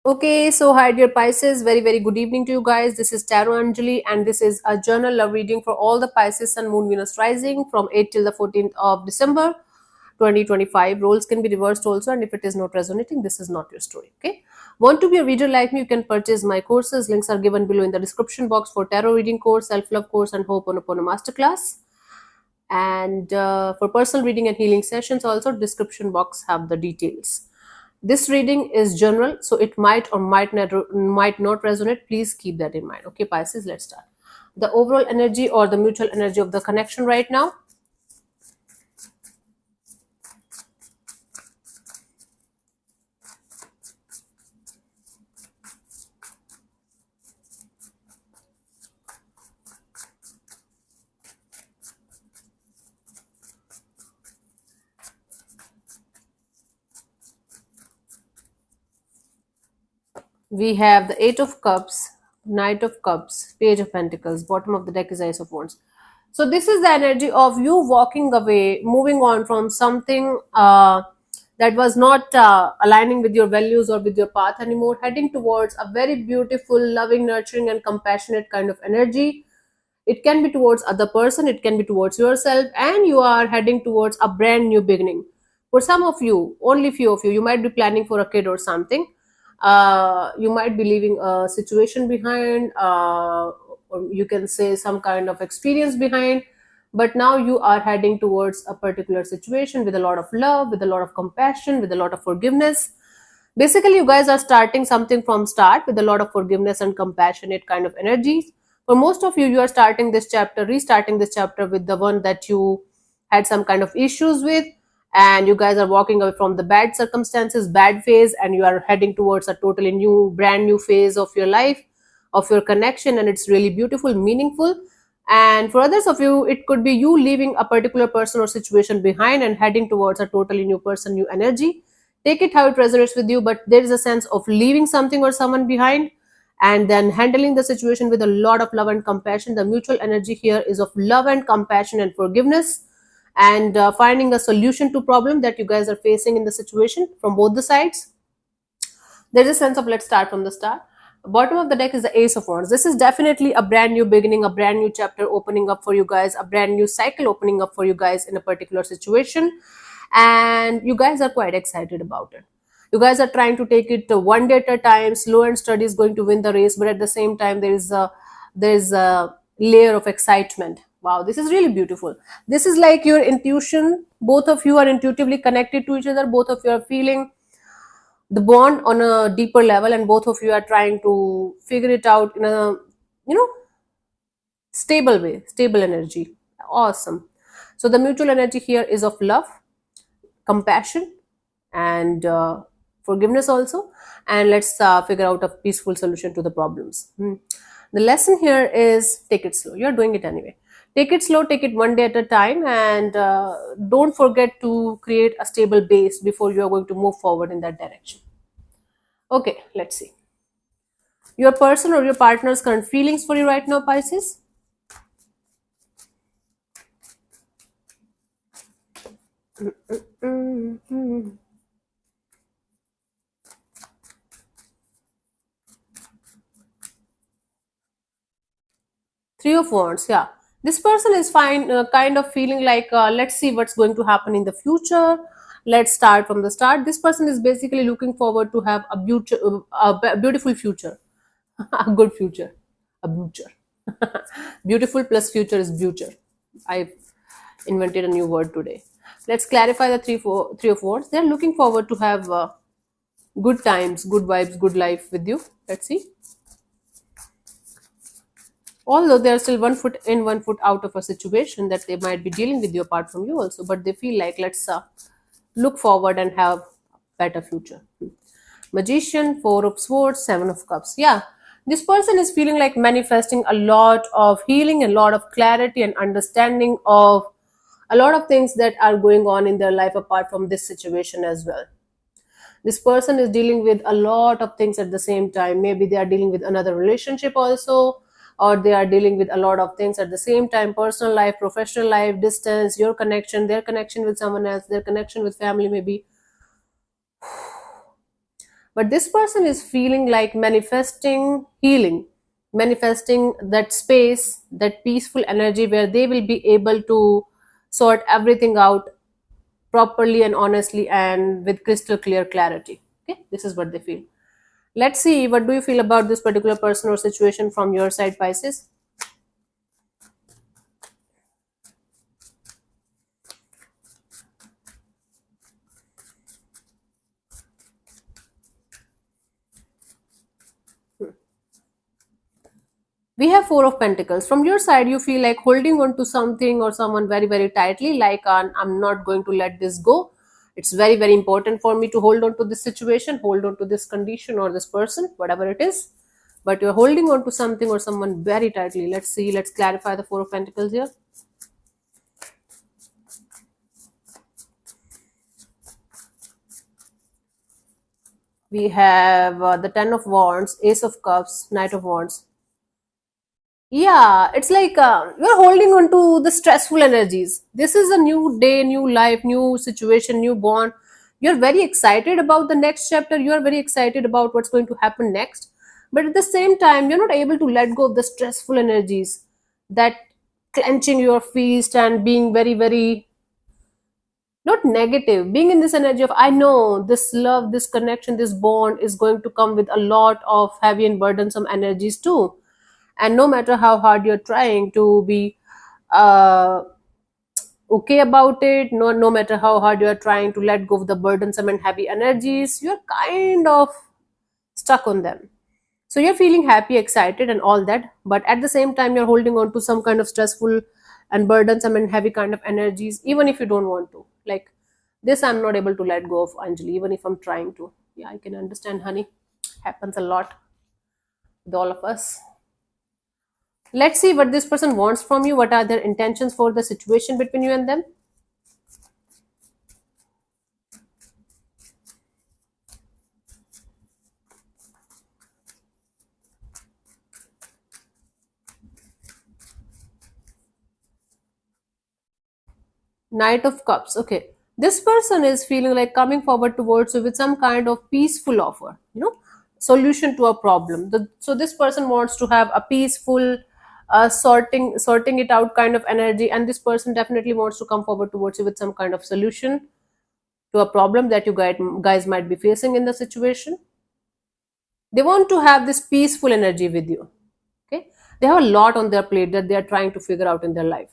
Okay, so hi dear Pisces, very good evening to you guys. This is Tarot Anjali and this is a journal love reading for all the Pisces Sun Moon Venus rising from 8 till the 14th of December 2025. Roles can be reversed also, and if it is not resonating, this is not your story. Okay. Want to be a reader like me? You can purchase my courses. Links are given below in the description box for tarot reading course, self-love course, and Ho'oponopono masterclass. And for personal reading and healing sessions, also description box have the details. This reading is general, so it might not resonate. Please keep that in mind. Okay, Pisces, let's start. The overall energy or the mutual energy of the connection right now. We have the Eight of Cups, Knight of Cups, Page of Pentacles. Bottom of the deck is Ace of Wands. So this is the energy of you walking away, moving on from something that was not aligning with your values or with your path anymore, heading towards a very beautiful, loving, nurturing, and compassionate kind of energy. It can be towards other person, it can be towards yourself, and you are heading towards a brand new beginning. For some of you, only few of you, you might be planning for a kid or something. You might be leaving a situation behind, or you can say some kind of experience behind, but now you are heading towards a particular situation with a lot of love, with a lot of compassion, with a lot of forgiveness. Basically, you guys are starting something from start with a lot of forgiveness and compassionate kind of energy. For most of you, you are starting this chapter, restarting this chapter with the one that you had some kind of issues with, and you guys are walking away from the bad circumstances, bad phase, and you are heading towards a totally new, brand new phase of your life, of your connection, and it's really beautiful, meaningful. And for others of you, it could be you leaving a particular person or situation behind and heading towards a totally new person, new energy. Take it how it resonates with you, but there is a sense of leaving something or someone behind and then handling the situation with a lot of love and compassion. The mutual energy here is of love and compassion and forgiveness, and finding a solution to problem that you guys are facing in the situation from both the sides. There's a sense of let's start from the start. Bottom of the deck is the Ace of Wands. This is definitely a brand new beginning, a brand new chapter opening up for you guys, a brand new cycle opening up for you guys in a particular situation, and you guys are quite excited about it. You guys are trying to take it one day at a time. Slow and steady is going to win the race, but at the same time there is a layer of excitement. Wow, this is really beautiful. This is like your intuition. Both of you are intuitively connected to each other. Both of you are feeling the bond on a deeper level, and both of you are trying to figure it out in a you know stable way, stable energy. Awesome. So the mutual energy here is of love, compassion, and forgiveness also. And let's figure out a peaceful solution to the problems. The lesson here is take it slow. You're doing it anyway. Take it slow, take it one day at a time, and don't forget to create a stable base before you are going to move forward in that direction. Okay, let's see. Your person or your partner's current feelings for you right now, Pisces? Mhm. Three of Wands, yeah. This person is fine, kind of feeling like, let's see what's going to happen in the future. Let's start from the start. This person is basically looking forward to have a beautiful future, a good future, a future. Beautiful plus future is future. I've invented a new word today. Let's clarify the three of Wands. They're looking forward to have good times, good vibes, good life with you. Let's see. Although they are still one foot in, one foot out of a situation that they might be dealing with you apart from you also, but they feel like let's look forward and have better future. Magician, Four of Swords, Seven of Cups. Yeah, this person is feeling like manifesting a lot of healing, a lot of clarity and understanding of a lot of things that are going on in their life apart from this situation as well. This person is dealing with a lot of things at the same time. Maybe they are dealing with another relationship also, or they are dealing with a lot of things at the same time: personal life, professional life, distance, your connection, their connection with someone else, their connection with family maybe. but this person is feeling like manifesting healing, manifesting that space, that peaceful energy where they will be able to sort everything out properly and honestly and with crystal clear clarity. Okay, this is what they feel. Let's see, what do you feel about this particular person or situation from your side, Pisces? We have Four of Pentacles. From your side, you feel like holding on to something or someone very, very tightly, like I'm not going to let this go. It's very, very important for me to hold on to this situation, hold on to this condition or this person, whatever it is. But you're holding on to something or someone very tightly. Let's see, let's clarify the Four of Pentacles here. We have the Ten of Wands, Ace of Cups, Knight of Wands. Yeah, it's like you're holding on to the stressful energies. This is a new day, new life, new situation, new bond. You're very excited about the next chapter. You're very excited about what's going to happen next. But at the same time, you're not able to let go of the stressful energies, that clenching your fist and being very, very not negative, being in this energy of I know this love, this connection, this bond is going to come with a lot of heavy and burdensome energies too. And no matter how hard you're trying to be uh, okay about it, no matter how hard you're trying to let go of the burdensome and heavy energies, you're kind of stuck on them. So you're feeling happy, excited and all that, but at the same time you're holding on to some kind of stressful and burdensome and heavy kind of energies, even if you don't want to. Like this, I'm not able to let go of, Anjali, even if I'm trying to. Yeah, I can understand, honey. Happens a lot with all of us. Let's see what this person wants from you. What are their intentions for the situation between you and them? Knight of Cups. Okay. This person is feeling like coming forward towards you with some kind of peaceful offer, solution to a problem. So this person wants to have a peaceful, sorting it out kind of energy, and this person definitely wants to come forward towards you with some kind of solution to a problem that you guys might be facing in the situation. They want to have this peaceful energy with you. Okay, they have a lot on their plate that they are trying to figure out in their life,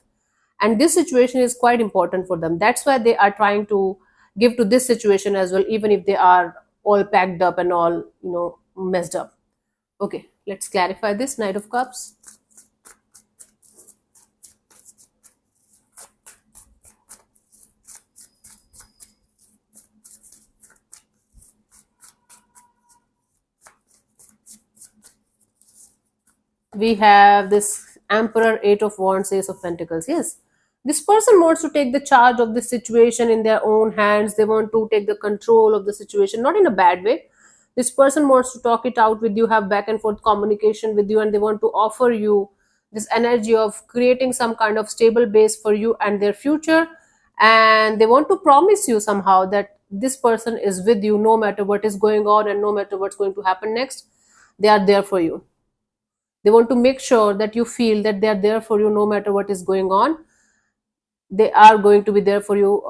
and this situation is quite important for them. That's why they are trying to give to this situation as well, even if they are all packed up and all messed up. Okay, let's clarify this. Knight of Cups. We have this Emperor, Eight of Wands, Ace of Pentacles. Yes, this person wants to take the charge of the situation in their own hands. They want to take the control of the situation, not in a bad way. This person wants to talk it out with you, have back and forth communication with you, and they want to offer you this energy of creating some kind of stable base for you and their future. And they want to promise you somehow that this person is with you no matter what is going on and no matter what's going to happen next. They are there for you. They want to make sure that you feel that they are there for you no matter what is going on. They are going to be there for you,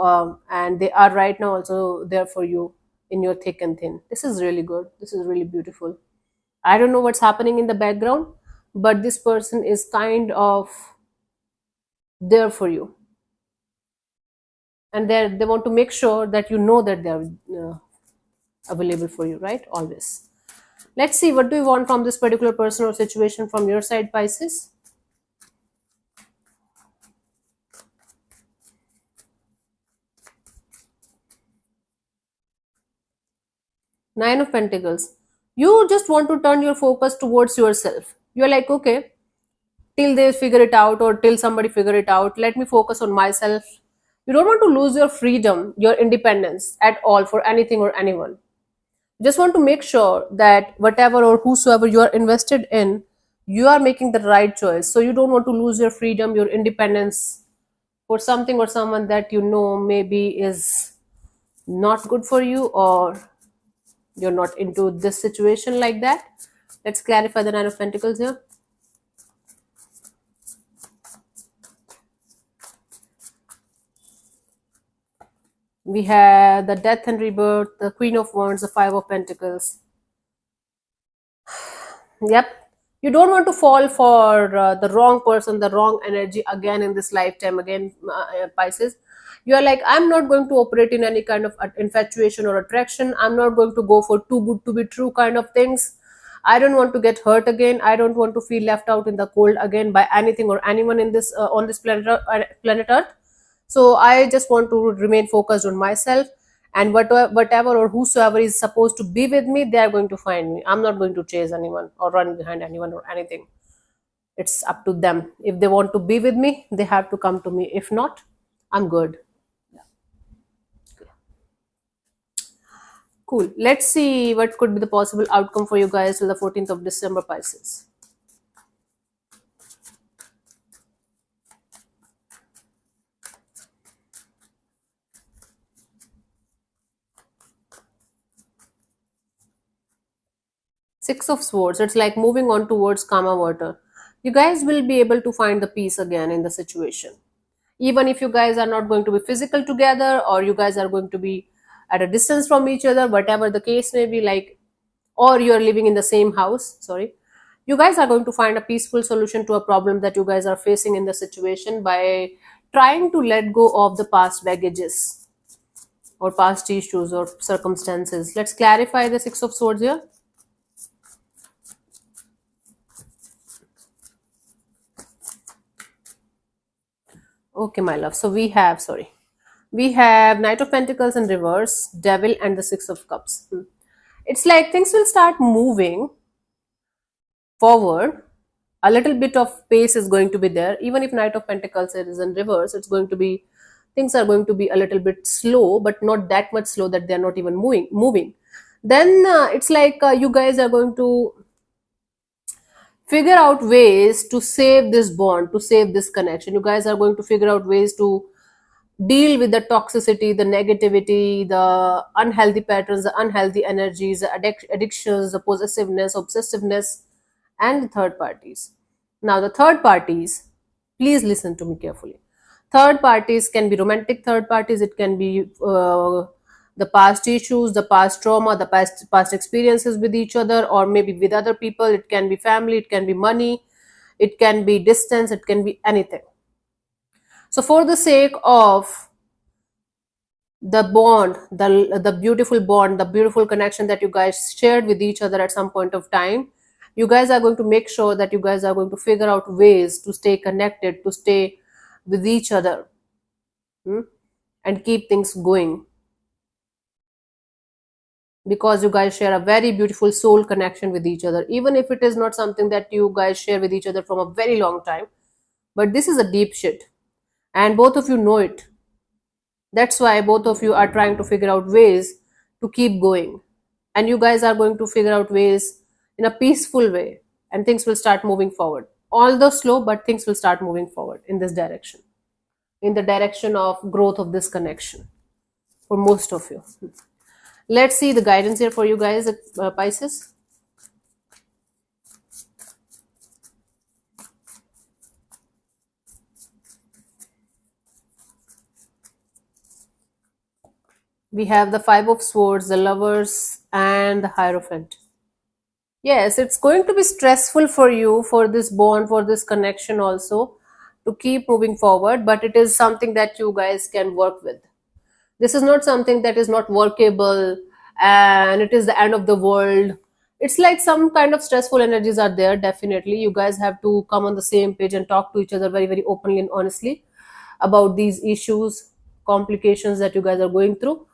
and they are right now also there for you in your thick and thin. This is really good. This is really beautiful. I don't know what's happening in the background, but this person is kind of there for you, and they want to make sure that you know that they're available for you, right? Always. Let's see, what do you want from this particular person or situation from your side, Pisces? Nine of Pentacles. You just want to turn your focus towards yourself. You're like, okay, till they figure it out or till somebody figure it out, let me focus on myself. You don't want to lose your freedom, your independence at all for anything or anyone. You just want to make sure that whatever or whosoever you are invested in, you are making the right choice. So you don't want to lose your freedom, your independence for something or someone that maybe is not good for you, or You're not into this situation like that. Let's clarify the Nine of Pentacles here. We have the Death and Rebirth, the Queen of Wands, the Five of Pentacles. Yep. You don't want to fall for the wrong person, the wrong energy again in this lifetime, again, Pisces. You are like, I'm not going to operate in any kind of infatuation or attraction. I'm not going to go for too good to be true kind of things. I don't want to get hurt again. I don't want to feel left out in the cold again by anything or anyone in this on this planet Earth. So I just want to remain focused on myself, and whatever or whosoever is supposed to be with me, they are going to find me. I'm not going to chase anyone or run behind anyone or anything. It's up to them. If they want to be with me, they have to come to me. If not, I'm good. Cool. Let's see what could be the possible outcome for you guys till the 14th of December, Pisces. Six of Swords. It's like moving on towards calmer water. You guys will be able to find the peace again in the situation. Even if you guys are not going to be physical together, or you guys are going to be at a distance from each other, whatever the case may be, like, or you are living in the same house, sorry, you guys are going to find a peaceful solution to a problem that you guys are facing in the situation by trying to let go of the past baggages or past issues or circumstances. Let's clarify the Six of Swords here. Okay, my love. So we have Knight of Pentacles in reverse, Devil, and the Six of Cups. It's like things will start moving forward. A little bit of pace is going to be there. Even if Knight of Pentacles is in reverse, it's going to be, things are going to be a little bit slow, but not that much slow that they're not even moving. Then it's like you guys are going to figure out ways to save this bond, to save this connection. You guys are going to figure out ways to deal with the toxicity, the negativity, the unhealthy patterns, the unhealthy energies, the addictions, the possessiveness, obsessiveness, and the third parties. Now, the third parties, please listen to me carefully. Third parties can be romantic third parties, it can be the past issues, the past trauma, the past experiences with each other, or maybe with other people. It can be family, it can be money, it can be distance, it can be anything. So, for the sake of the bond, the beautiful bond, the beautiful connection that you guys shared with each other at some point of time, you guys are going to make sure that you guys are going to figure out ways to stay connected, to stay with each other, and keep things going, because you guys share a very beautiful soul connection with each other, even if it is not something that you guys share with each other from a very long time. But this is a deep shit, and both of you know it. That's why both of you are trying to figure out ways to keep going. And you guys are going to figure out ways in a peaceful way, and things will start moving forward. Although slow, but things will start moving forward in this direction, in the direction of growth of this connection for most of you. Let's see the guidance here for you guys, Pisces. We have the Five of Swords, the Lovers, and the Hierophant. Yes, it's going to be stressful for you, for this bond, for this connection also, to keep moving forward, but it is something that you guys can work with. This is not something that is not workable and it is the end of the world. It's like some kind of stressful energies are there, definitely. You guys have to come on the same page and talk to each other very, very openly and honestly about these issues, complications that you guys are going through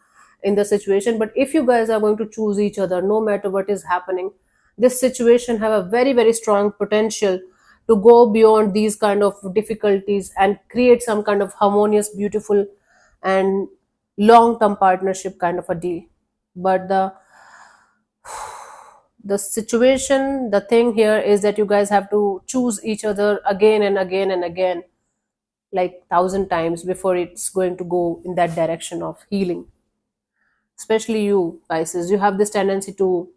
in the situation. But if you guys are going to choose each other, no matter what is happening, this situation have a very, very strong potential to go beyond these kind of difficulties and create some kind of harmonious, beautiful, and long term partnership kind of a deal. But the situation, the thing here is that you guys have to choose each other again and again and again, like 1,000 times before it's going to go in that direction of healing. especially you Pisces, you have this tendency to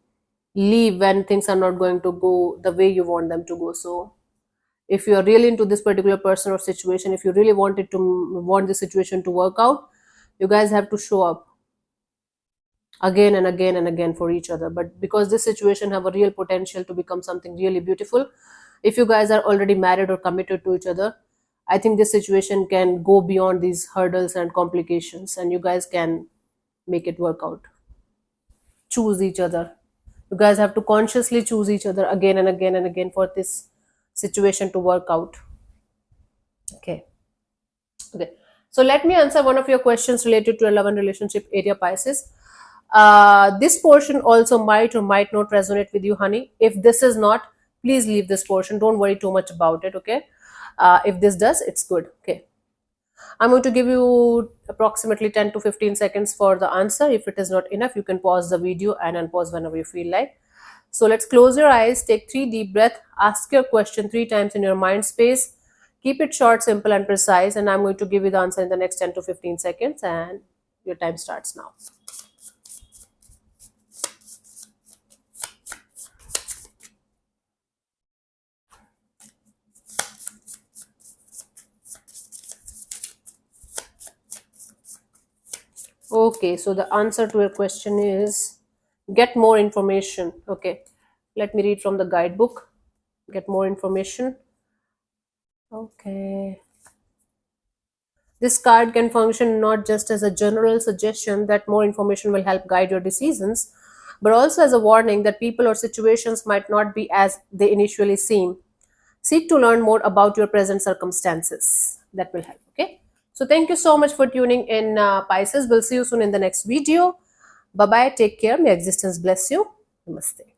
leave when things are not going to go the way you want them to go. So if you are really into this particular person or situation, if you really want the situation to work out, you guys have to show up again and again and again for each other. But because this situation have a real potential to become something really beautiful, if you guys are already married or committed to each other, I think this situation can go beyond these hurdles and complications, and you guys can make it work out. Choose each other. You guys have to consciously choose each other again and again and again for this situation to work out. Okay. Okay. So let me answer one of your questions related to a love and relationship area, Pisces. This portion also might or might not resonate with you, honey. If this is not, please leave this portion. Don't worry too much about it, okay? If this does, it's good. Okay. I'm going to give you approximately 10 to 15 seconds for the answer. If it is not enough, you can pause the video and unpause whenever you feel like. So let's close your eyes, take 3 deep breaths, ask your question 3 times in your mind space. Keep it short, simple, and precise. And I'm going to give you the answer in the next 10 to 15 seconds. And your time starts now. Okay, so the answer to your question is get more information. Okay, let me read from the guidebook. Get more information. Okay. This card can function not just as a general suggestion that more information will help guide your decisions, but also as a warning that people or situations might not be as they initially seem. Seek to learn more about your present circumstances. That will help. Okay. So thank you so much for tuning in, Pisces. We'll see you soon in the next video. Bye bye. Take care. May existence bless you. Namaste.